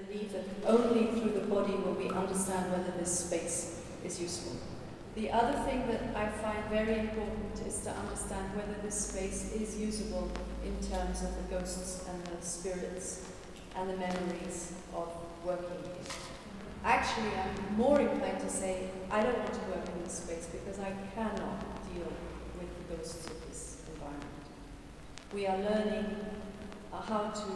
believe that only through the body will we understand whether this space is useful. The other thing that I find very important is to understand whether this space is usable in terms of the ghosts and the spirits and the memories of working here. Actually, I'm more inclined to say I don't want to work in this space because I cannot deal with the ghosts of this environment. We are learning how to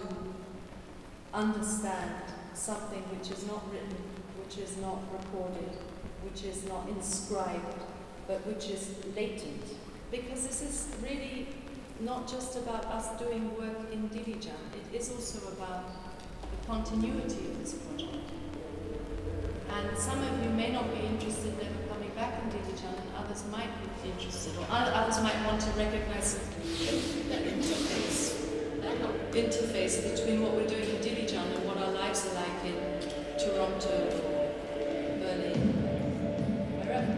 understand something which is not written, which is not recorded, which is not inscribed, but which is latent. Because this is really not just about us doing work in Dilijan, it is also about the continuity of this project. And some of you may not be interested in coming back in Dilijan, and others might be interested, or others might want to recognize the interface between what we're doing in Dilijan and what our lives are like in Toronto, Berlin, wherever.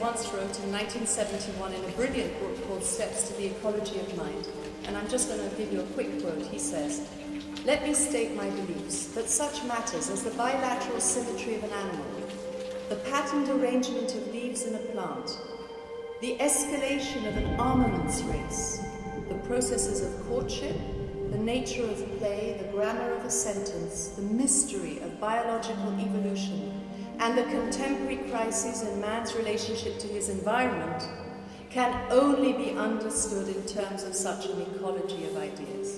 Once wrote in 1971 in a brilliant book called Steps to the Ecology of Mind, and I'm just going to give you a quick quote. He says, "Let me state my beliefs that such matters as the bilateral symmetry of an animal, the patterned arrangement of leaves in a plant, the escalation of an armaments race, the processes of courtship, the nature of play, the grammar of a sentence, the mystery of biological evolution, and the contemporary crises in man's relationship to his environment can only be understood in terms of such an ecology of ideas."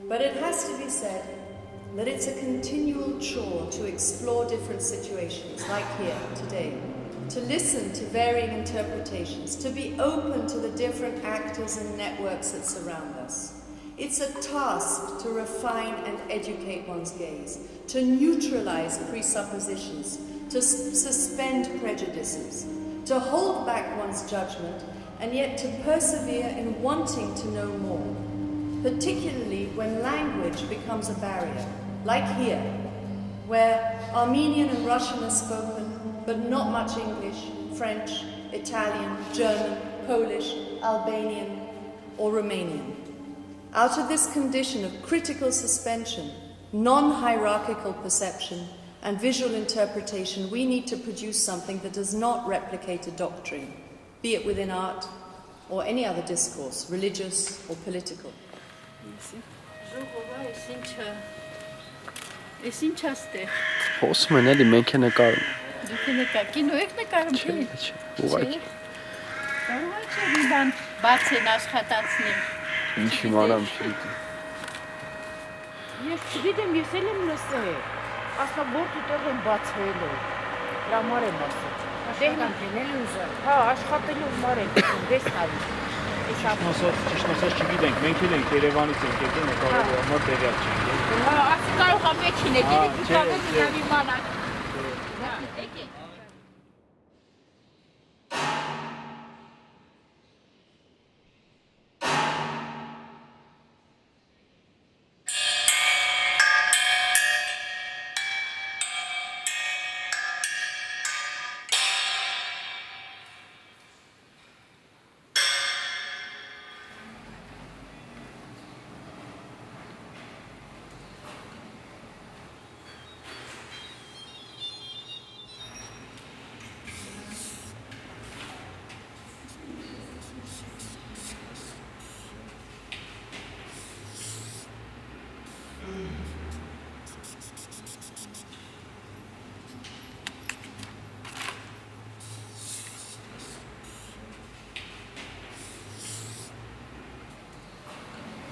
But it has to be said that it's a continual chore to explore different situations, like here, today, to listen to varying interpretations, to be open to the different actors and networks that surround us. It's a task to refine and educate one's gaze, to neutralize presuppositions, to suspend prejudices, to hold back one's judgment, and yet to persevere in wanting to know more, particularly when language becomes a barrier, like here, where Armenian and Russian are spoken, but not much English, French, Italian, German, Polish, Albanian, or Romanian. Out of this condition of critical suspension, non-hierarchical perception, and visual interpretation, we need to produce something that does not replicate a doctrine, be it within art or any other discourse, religious or political. Ինչի մարամ չի դի։ Ես չգիտեմ, ես էլ եմ լսել, ասա որդ ուտեղ եմ բացվել է, լամար եմ ասել։ Աշխատել ուզել։ Հա, աշխատել ուզմար եմ, 6 տարի։ Ճիշտ ասած չգիտենք, մենք էլ ենք Երևանից ենք եկել, նկարելու համար տեղյակ չենք։ Հա, ասի կարող է մեջին է, գերի դիտավել իրավի մանակ։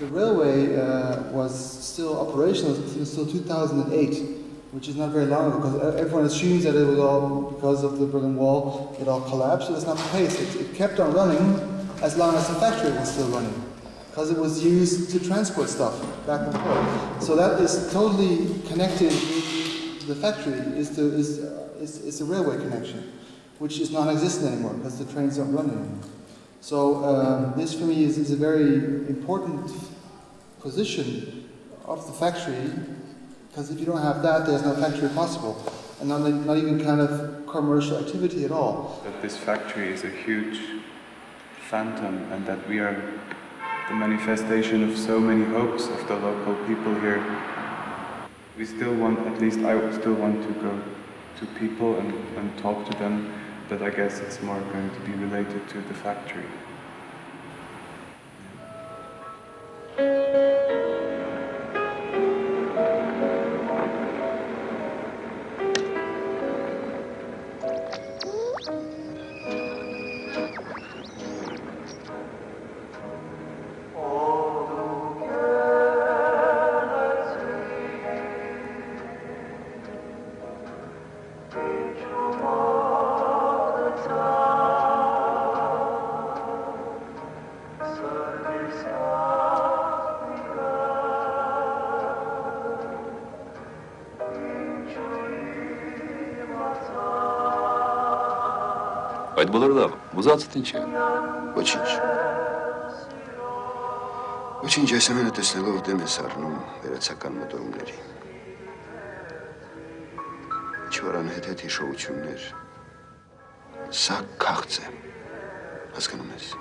the railway was still operational until 2008, which is not very long ago, because everyone assumes that it was all because of the Berlin Wall, it all collapsed. So that's not the case. It kept on running as long as the factory was still running, because it was used to transport stuff back and forth. So that is totally connected with the factory, is a railway connection, which is non-existent anymore because the trains don't run anymore. So this for me is a very important position of the factory, because if you don't have that, there's no factory possible, and not even kind of commercial activity at all. That this factory is a huge phantom, and that we are the manifestation of so many hopes of the local people here. We still want, at least I still want to go to people and talk to them, but I guess it's more going to be related to the factory. Այդ բոլորը լավ, ուզածդ ինչ է։ Ոչինչ։ Ոչինչ, այս ամենը տեսնելով դեմ ես առնում վերացական մտորումների։ Ինչ-որ անհետ հիշողություններ։ Սա քաղց է։ Հասկանում ես։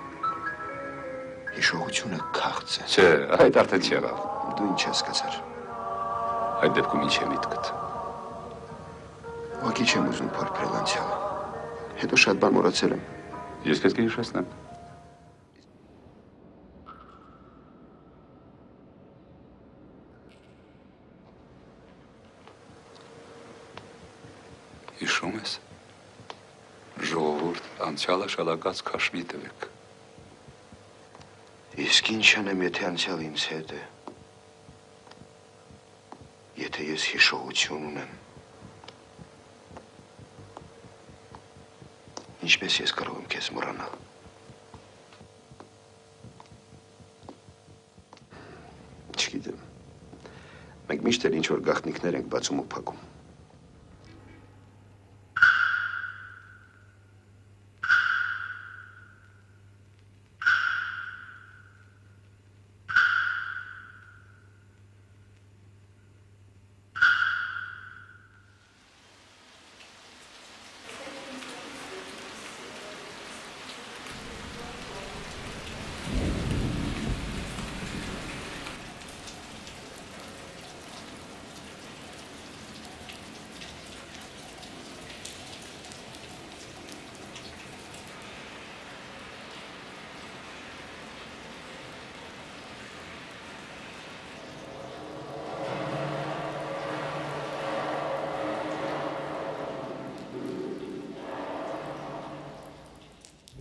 Հիշողությունը քաղց է։ Չէ, այդ արդեն չեղավ։ Դու ինչ հասկացար։ Այդ դեպքում ինչ է միտքդ։ Ուղղակի չեմ ուզում փորփրել անցյալը։ Հետո շատ բան մոռացել եմ։ Ես պետք է հիշեցնեմ։ Հիշում ես։ Ժողովուրդ անցյալը շալակած քաշվի տվեք։ Իսկ ինչ անեմ, եթե անցյալը ինձ հետ է։ Եթե ես հիշողություն ունեմ։ Ինչպես ես կարող եմ քեզ մոռանալ։ Չգիտեմ։ Մենք միշտ էլ ինչ-որ գաղտնիքներ ենք բացում ու փակում։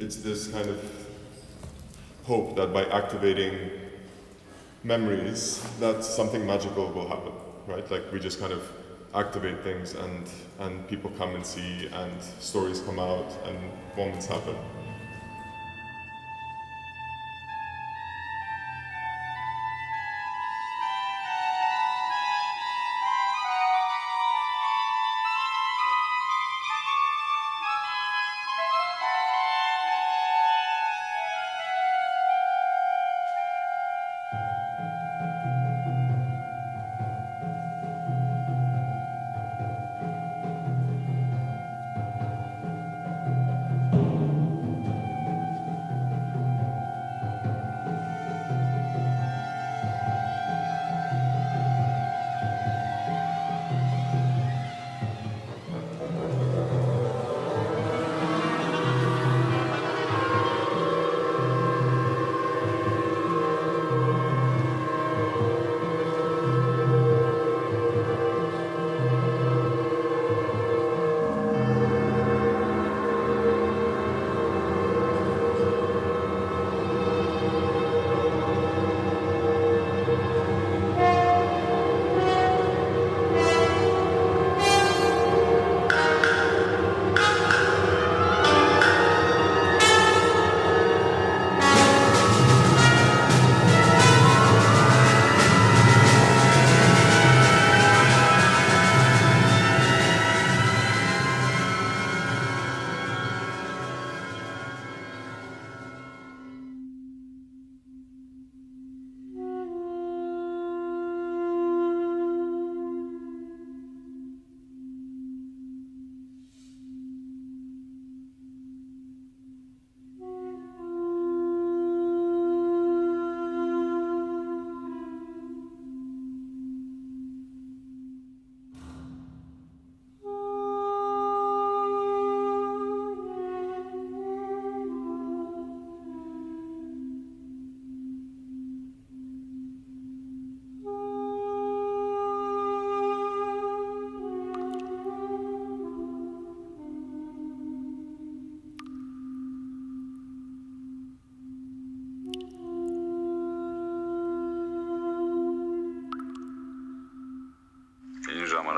It's this kind of hope that by activating memories, that something magical will happen, right? Like we just kind of activate things and people come and see and stories come out and moments happen.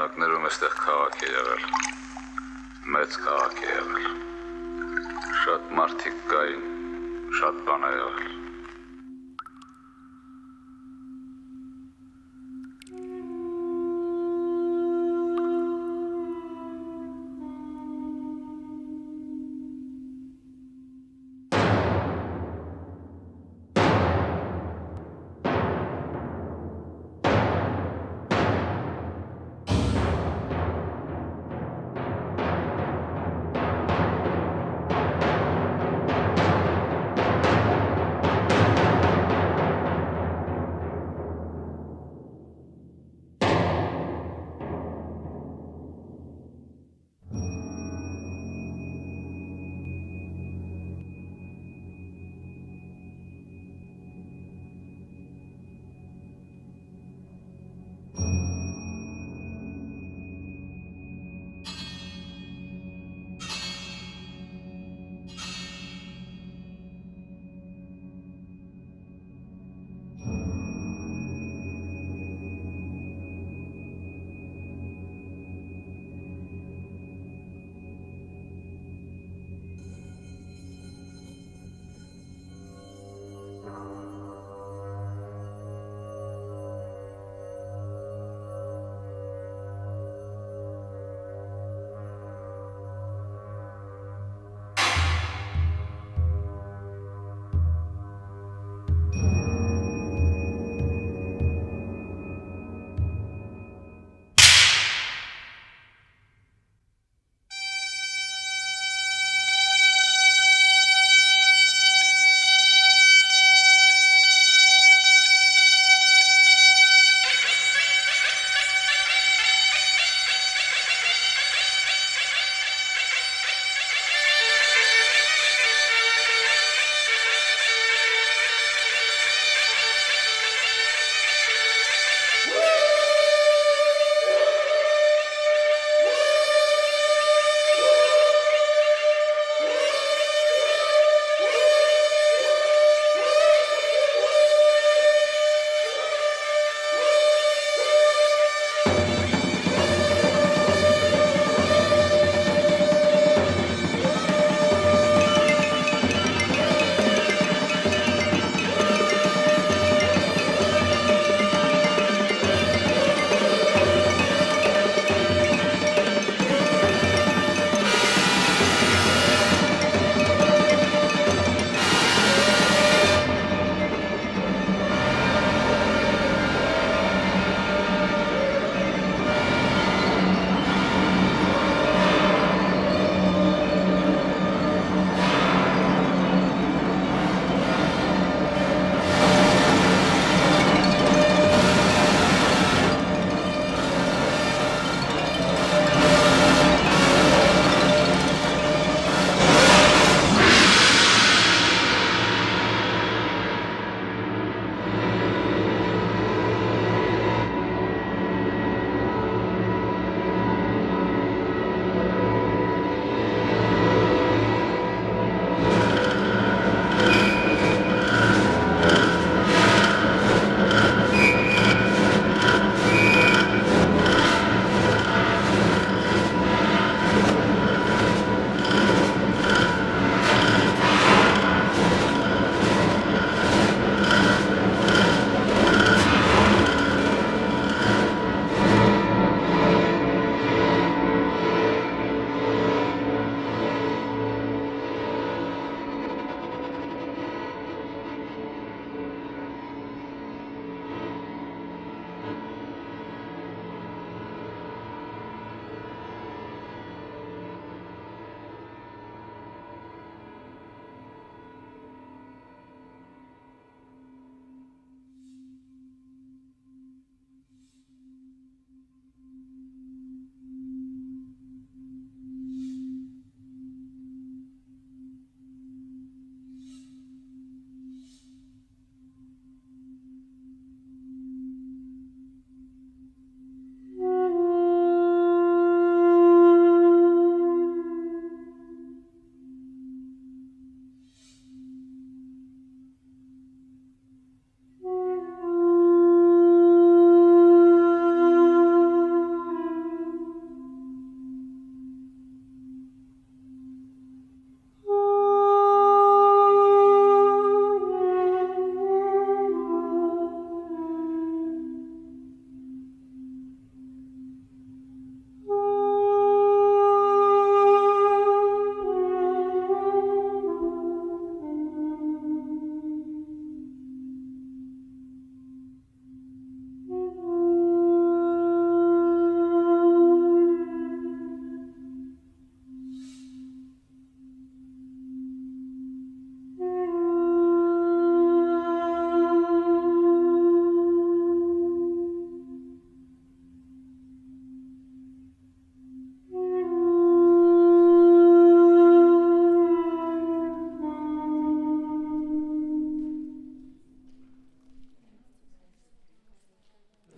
ժամանակներում այստեղ քաղաք է եղել, մեծ քաղաք է եղել, շատ մարդիկ կային, շատ բան է եղել։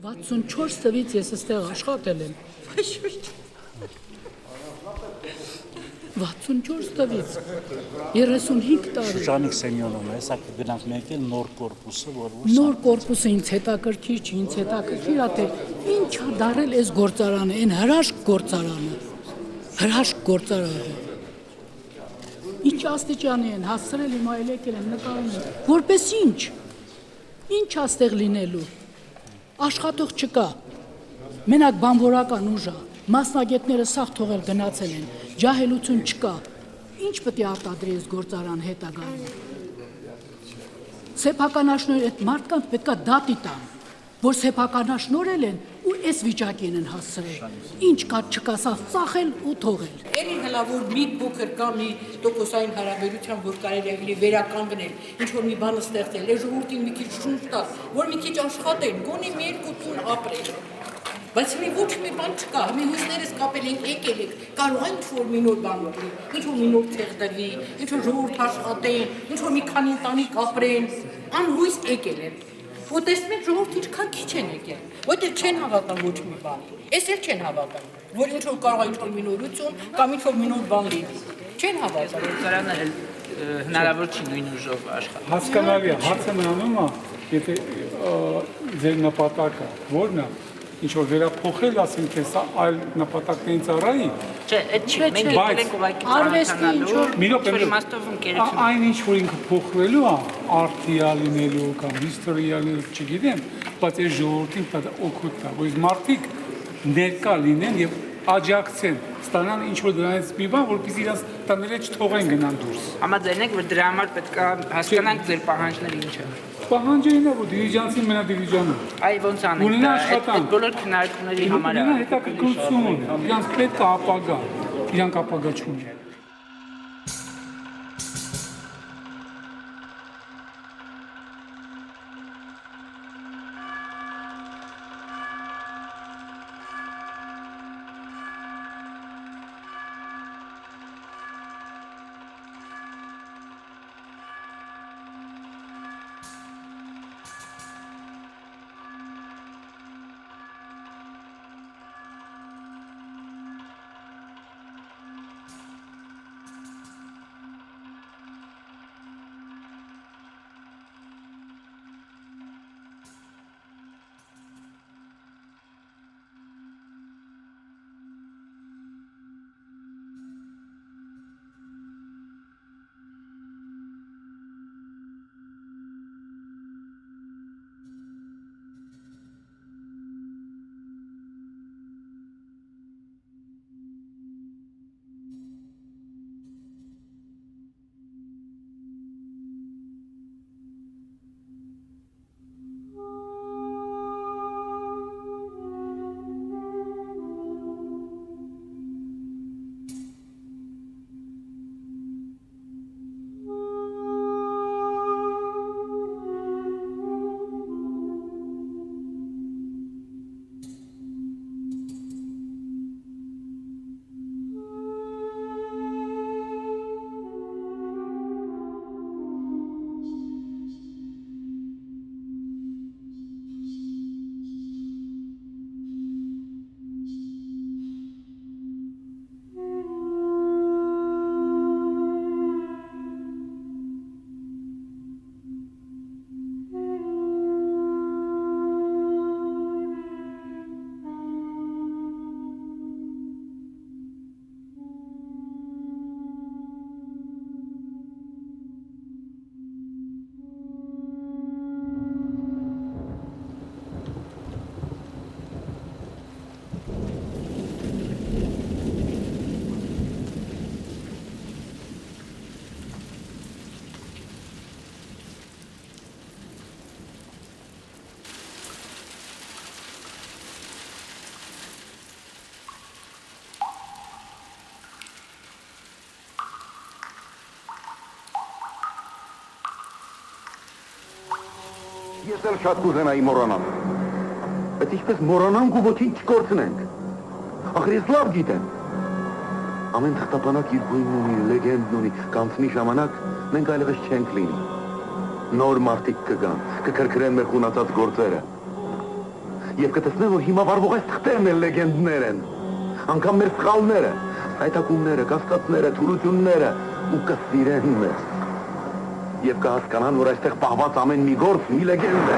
64 թվից ես այստեղ աշխատել եմ։ 64 թվից 35 տարի։ Շուշանիկ Սեմյոնովն է, հեսա կգնանք մեկ էլ նոր կորպուսը, որ նոր կորպուսը ինձ հետաքրքիր չի, ինձ հետաքրքիր է թե ինչ է դարել այս գործարանը, այն հրաշք գործարանը։ Հրաշք գործարանը։ Ինչ աստիճանի են հասցրել հիմա եկել են նկարում, որպես ինչ։ Ինչ է ստեղ լինելու։ Աշխատող չկա։ Մենակ բանվորական ուժ է։ Մասնագետները սաղ թողել գնացել են, ջահելություն չկա, ինչ պետք է արտադրի այս գործարան հետագայում։ Սեփականաշնորհ այդ մարդկանց պետք է դատի տան, որ սեփականաշնորհել են ու այս վիճակին են հասցրել, ինչ կա չկա սա ծախել ու թողել։ Էրին հլա որ մի փոքր կա մի տոկոսային հարաբերության, որ կարելի է վերականգնել, ինչ որ մի բան ստեղծել, է ժողովրդին մի քիչ շունչ տա, որ մի քիչ աշխատեն, գոնե մի երկու տուն ապրեն։ Բայց մի ոչ մի բան չկա, մի հույսներս կապել ենք, եկել ենք, կարող են ինչ-որ մի նոր բան ուղղի, ինչ-որ մի նոր տեղ դրվի, ինչ-որ ժողովուրդ աշխատեն, ինչ-որ մի քանի ընտանիք ապրեն, անհույս եկել են։ Ու տեսնում եք ժողովուրդ ինչքան քիչ են եկել, որտեղ չեն հավատում ոչ մի բան։ Էս էլ չեն հավատում, որ ինչ-որ կարող է ինչ-որ մի նորություն կամ ինչ-որ մի նոր բան լինի։ Չեն հավատում։ Գործարանը հնարավոր չի նույն ուժով աշխատել։ Հասկանալի է, հարցը նրանում է, եթե ձեր նպատակը որն է, ինչ որ վերափոխել, ասենք, թե սա այլ նպատակներից առայի։ Չէ, այդ չի, մենք եկել ենք ուղղակի ծանոթանալու, այն ինչ որ ինքը փոխվելու է, արտիա լինելու կամ հիստորիա լինելու, չգիտեմ, բայց այս ժողովրդին դա օգուտ է, որ մարդիկ ներկա լինեն եւ աջակցեն, ստանան ինչ որ դրանից մի բան, որպեսզի իրաց տաները չթողեն գնան դուրս։ Համաձայն եք, որ դրա համար պետք է հասկանանք ձեր պահանջները ինչ են։ Պահանջերին է, որ դիլիջանցին մենա դիլիջանում։ Այ ոնց անենք, այդ բոլոր քննարկումների համար է։ Ունենա հետաքրքրություն, իրանք պետք է ապագա, իրանք ապագա չունեն։ Ես էլ շատ կուզենայի մոռանալ, բայց ինչպես մոռանանք ու ոչինչ չկորցնենք, ախր ես լավ գիտեմ, ամեն թղթապանակ իր գույնն ունի, լեգենդն ունի, կանցնի ժամանակ մենք այլևս չենք լինի, նոր մարդիկ կգան, կքրքրեն մեր խունացած գործերը, Եվ կտեսնեն, որ հիմա վարվող այս թղթերն են լեգենդներ են, անգամ մեր սխալները, հայտակումները, կասկածները, թուլությունները ու կսիրեն մեզ։ Եվ կհասկանան, որ այստեղ պահված ամեն մի գործ մի լեգենդ է։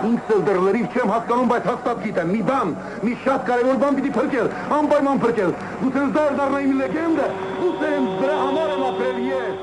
Ինքս էլ դեռ լրիվ չեմ հասկանում, բայց հաստատ գիտեմ, մի բան, մի շատ կարևոր բան պիտի փրկել, անպայման փրկել։ Գուցե դեռ դառնայի մի լեգենդ է, գուցե դրա համար եմ ապրել ես։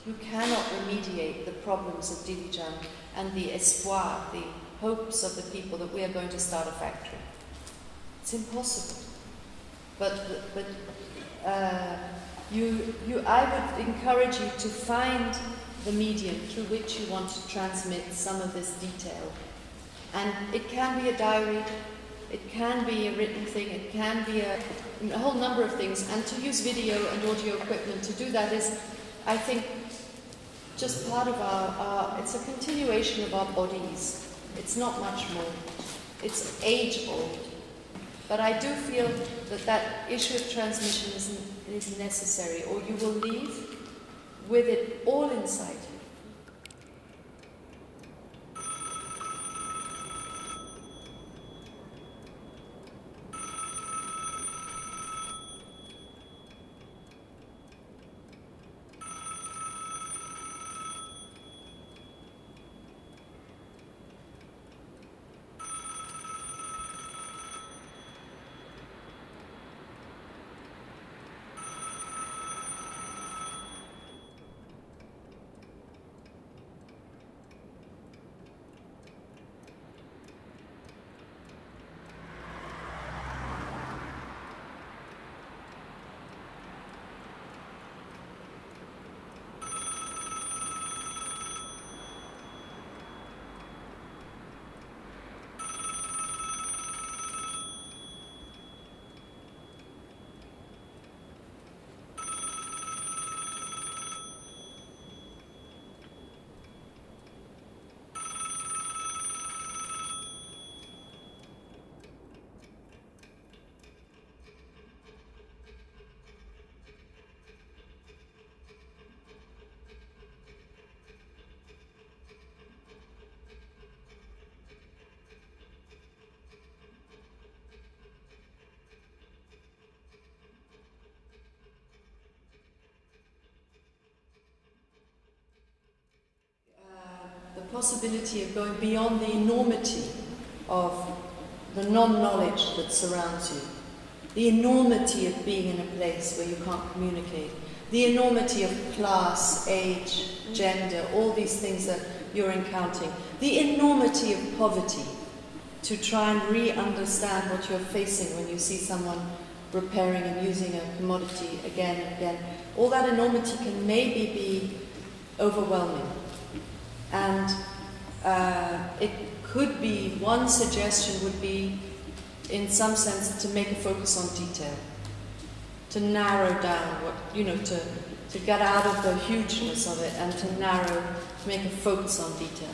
You cannot remediate the problems of Dilijan and the espoir, the hopes of the people that we are going to start a factory. It's impossible. But I would encourage you to find the medium through which you want to transmit some of this detail. And it can be a diary, it can be a written thing, it can be a whole number of things. And to use video and audio equipment to do that is, I think, just part of it's a continuation of our bodies. It's not much more. It's age old. But I do feel that issue of transmission is necessary, or you will leave with it all inside you. Possibility of going beyond the enormity of the non-knowledge that surrounds you, the enormity of being in a place where you can't communicate, the enormity of class, age, gender, all these things that you're encountering, the enormity of poverty, to try and re-understand what you're facing when you see someone repairing and using a commodity again and again. All that enormity can maybe be overwhelming. And it could be, one suggestion would be, in some sense, to make a focus on detail, to narrow down what, to get out of the hugeness of it and to make a focus on detail.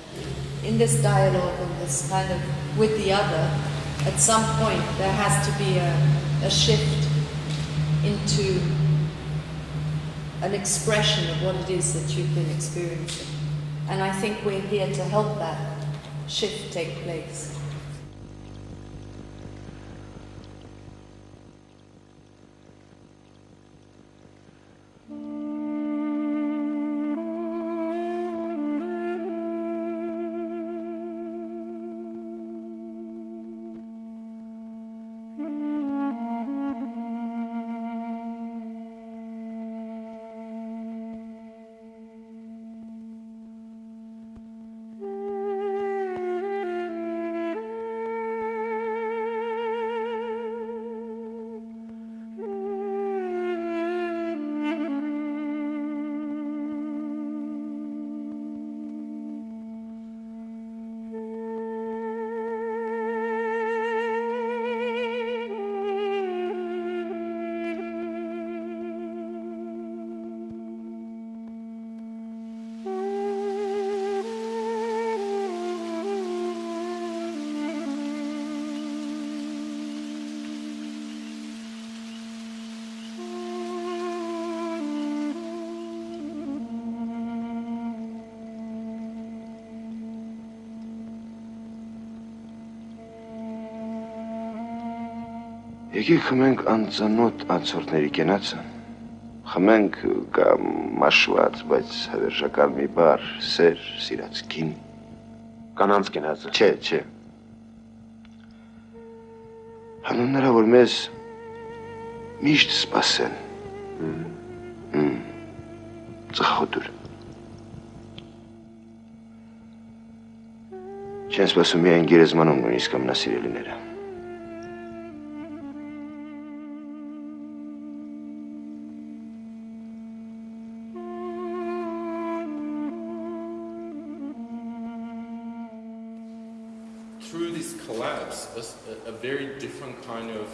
In this dialogue and this kind of with the other, at some point there has to be a shift into an expression of what it is that you've been experiencing. And I think we're here to help that shift take place. Եկեք խմենք անծանոթ անցորդների կենացը, խմենք կամ մաշված, բայց հավերժական մի բար, սեր, սիրած կին։ Կանանց կենացը։ Չէ։ Հանուն նրա, որ մեզ միշտ սպասեն։ Ծխոտուր։ Չեն սպասում միայն գերեզմանում նույնիսկ ամենասիրելիները։ Through this collapse, a very different kind of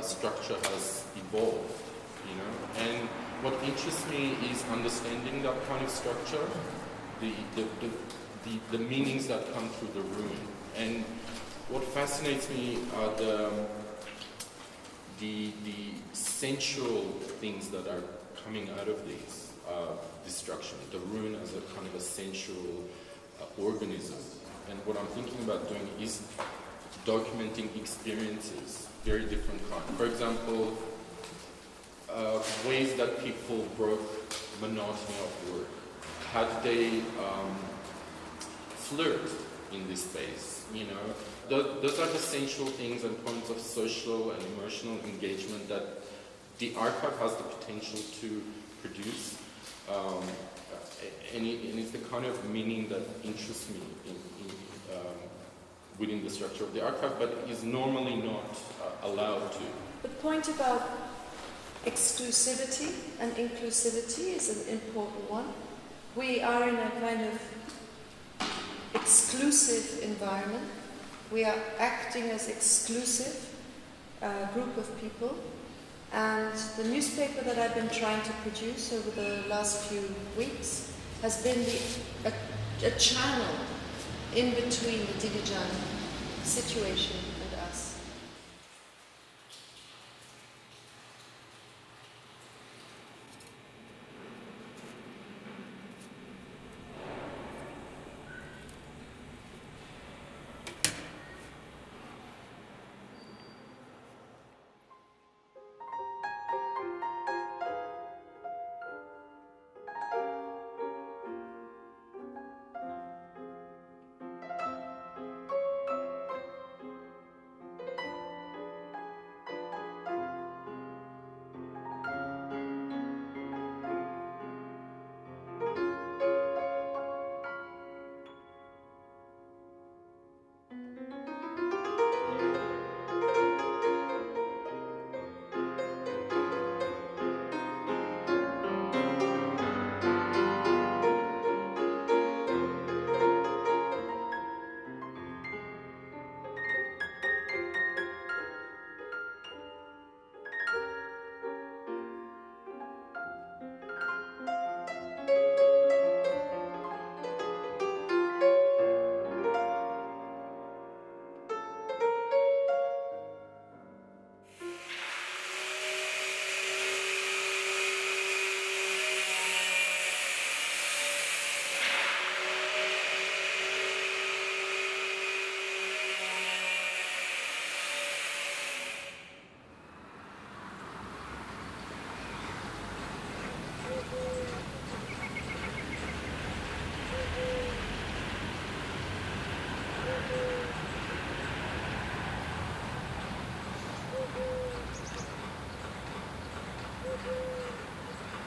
structure has evolved, you know. And what interests me is understanding that kind of structure, the meanings that come through the ruin. And what fascinates me are the sensual things that are coming out of this destruction. The ruin as a kind of a sensual organism. And what I'm thinking about doing is documenting experiences, very different kinds. For example, ways that people broke monotony of work. How did they flirt in this space, you know? Those are the sensual things and points of social and emotional engagement that the archive has the potential to produce. And it's the kind of meaning that interests me within the structure of the archive, but is normally not allowed to. The point about exclusivity and inclusivity is an important one. We are in a kind of exclusive environment. We are acting as exclusive group of people. And the newspaper that I've been trying to produce over the last few weeks has been a channel in between the Dilijan situation and us.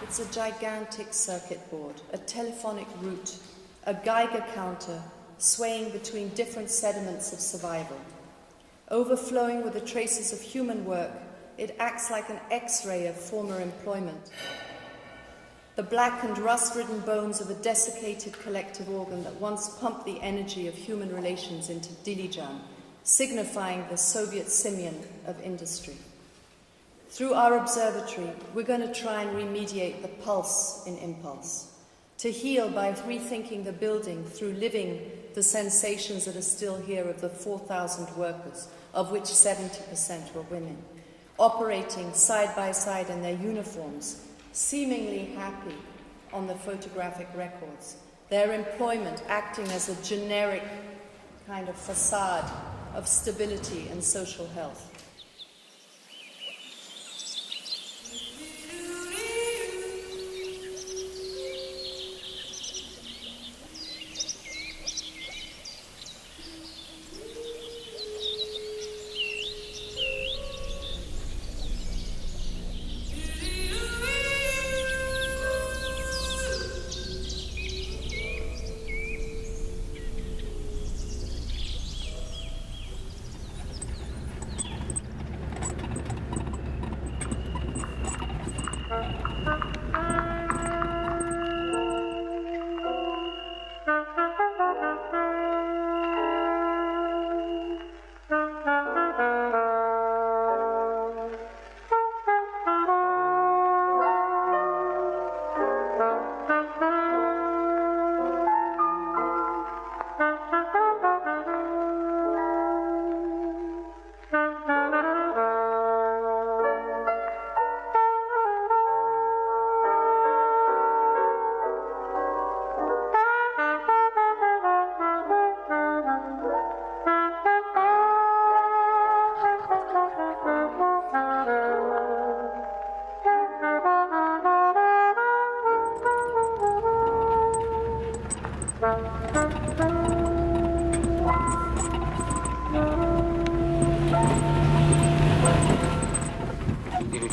It's a gigantic circuit board, a telephonic route, a Geiger counter swaying between different sediments of survival. Overflowing with the traces of human work, it acts like an X-ray of former employment. The black and rust-ridden bones of a desiccated collective organ that once pumped the energy of human relations into Dilijan, signifying the Soviet simian of industry. Through our observatory, we're going to try and remediate the pulse in IMPULS, to heal by rethinking the building through living the sensations that are still here of the 4,000 workers, of which 70% were women, operating side by side in their uniforms, seemingly happy on the photographic records, their employment acting as a generic kind of facade of stability and social health.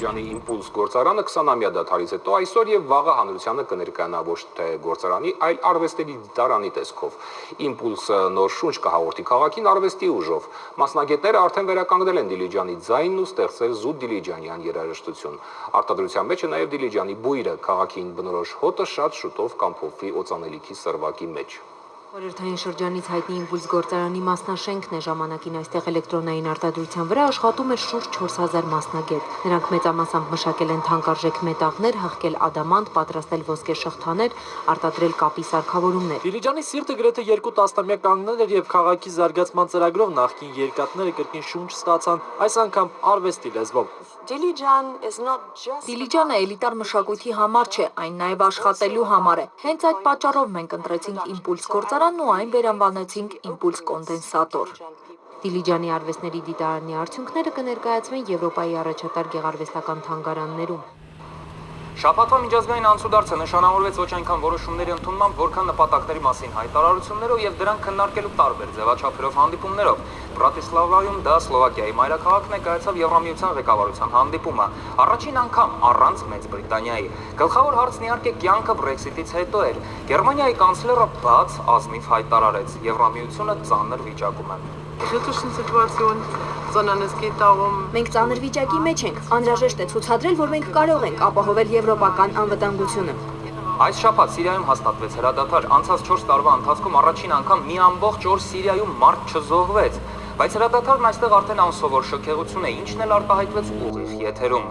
Դիլիջանի IMPULS գործարանը 20-ամյա դադարից հետո այսօր եւ վաղը հանրությանը կներկայանա ոչ թե գործարանի, այլ արվեստների դիտարանի տեսքով։ IMPULS-ը նոր շունչ կհաղորդի քաղաքին արվեստի ուժով։ Մասնագետները արդեն վերականգնել են Դիլիջանի ձայնն ու ստեղծել զուտ դիլիջանյան երաժշտություն։ Արտադրության մեջ է նաեւ Դիլիջանի բույրը, քաղաքին բնորոշ հոտը շատ շուտով կամփոփվի օծանելիքի սրվակի մեջ։ Խորհրդային շրջանից հայտնի IMPULS գործարանի մասնաշենքն է ժամանակին այստեղ էլեկտրոնային արտադրության վրա աշխատում էր շուրջ 4000 մասնագետ։ Նրանք մեծամասամբ մշակել են թանկարժեք մետաղներ, հղկել ադամանտ, պատրաստել ոսկե շղթաներ, արտադրել կապի սարքավորումներ։ Դիլիջանի սիրտը գրեթե 2 տասնամյակ կանգնել էր եւ քաղաքի զարգացման ծրագրով նախկին երկաթները կրկին շունչ ստացան, այս անգամ արվեստի լեզվով։ Դիլիջանը էլիտար մշակույթի համար չէ, այն նաև աշխատելու համար է։ Հենց այդ պատճառով մենք ընտրեցինք IMPULS գործարանն ու այն վերանվանեցինք IMPULS կոնդենսատոր։ Դիլիջանի արվեստների դիտարանի արդյունքները կներկայացվեն Եվրոպայի առաջատար գեղարվեստական թանգարաններում։ Շաբաթվա միջազգային անցուդարձը նշանավորվեց ոչ այնքան որոշումների ընդունմամբ, որքան նպատակների մասին հայտարարություններով եւ դրանք քննարկելու տարբեր ձևաչափերով հանդիպումներով։ Բրատիսլավայում դա Սլովակիայի մայրաքաղաքն է կայացավ Եվրամիության ղեկավարության հանդիպումը։ Առաջին անգամ առանց Մեծ Բրիտանիայի։ Գլխավոր հարցն իհարկե կյանքը Brexit-ից հետո էր։ Գերմանիայի կանցլերը բաց ազնիվ հայտարարեց. Եվրամիությունը ծանր վիճակում է։ Մենք ծանր վիճակի մեջ ենք, անհրաժեշտ է ցուցադրել, որ մենք կարող ենք ապահովել եվրոպական անվտանգությունը։ Այս շաբաթ Սիրիայում հաստատվեց հրադադար, անցած 4 տարվա ընթացքում առաջին անգամ մի ամբողջ օր Սիրիայում մարդ չզոհվեց, բայց հրադադարն այստեղ արդեն անսովոր շոկեղություն է, ինչն էլ արտահայտվեց ուղիղ եթերում։